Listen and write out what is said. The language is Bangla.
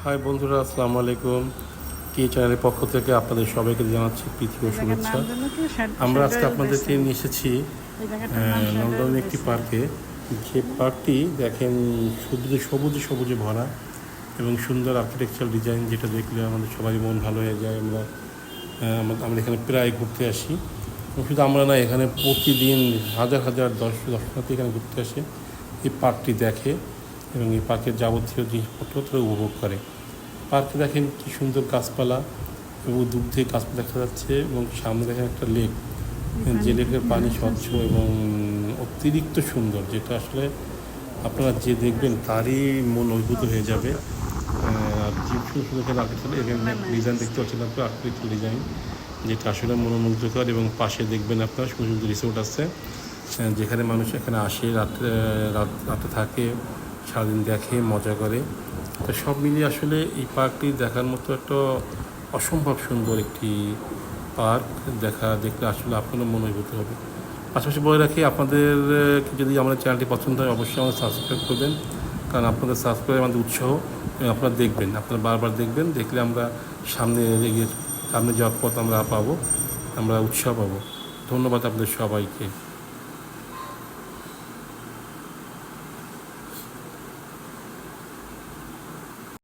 হাই বন্ধুরা, আসসালামু আলাইকুম। টি চ্যানেলের পক্ষ থেকে আপনাদের সবাইকে জানাচ্ছি প্রীতি ও শুভেচ্ছা। আমরা আজকে আপনাদেরকে নিয়ে এসেছি লন্ডনের একটি পার্কে। যে পার্কটি দেখেন সবুজে সবুজে সবুজে ভরা এবং সুন্দর আর্কিটেকচারাল ডিজাইন, যেটা দেখলে আমাদের সবারই মন ভালো হয়ে যায়। আমরা এখানে প্রায় ঘুরতে আসি, এবং শুধু আমরা না, এখানে প্রতিদিন হাজার হাজার দর্শনার্থী এখানে ঘুরতে আসে, এই পার্কটি দেখে এবং এই পার্কের যাবতীয় জিনিসপত্র উপভোগ করে। পার্কে দেখেন কি সুন্দর গাছপালা এবং দূর থেকে গাছপালা দেখা যাচ্ছে, এবং সামনে দেখেন একটা লেক, যে লেকের পানি স্বচ্ছ এবং অতিরিক্ত সুন্দর, যেটা আসলে আপনারা যে দেখবেন তারই মন অভিভূত হয়ে যাবে। আর যে সুন্দর সুন্দর এখানে ডিজাইন দেখতে পাচ্ছেন আপনার, আর্কিটেকচারাল ডিজাইন, যেটা আসলে মনোমুগ্ধকর। এবং পাশে দেখবেন আপনার সুন্দর সুন্দর রিসোর্ট আছে, যেখানে মানুষ এখানে আসে, রাতে থাকে, সারাদিন দেখে, মজা করে। তো সব মিলিয়ে আসলে এই পার্কটি দেখার মতো একটা অসম্ভব সুন্দর একটি পার্ক। দেখলে আসলে আপনারও মনোভূত হবে। পাশাপাশি বলে রাখি, আপনাদের যদি আমাদের চ্যানেলটি পছন্দ হয়, অবশ্যই আমাদের সাবস্ক্রাইব করবেন, কারণ আপনাদের সাবস্ক্রাইব আমাদের উৎসাহ। এবং আপনারা দেখবেন, আপনারা বারবার দেখবেন, দেখলে আমরা সামনে এগিয়ে সামনে যাওয়ার পথ আমরা পাবো, আমরা উৎসাহ পাবো। ধন্যবাদ আপনাদের সবাইকে।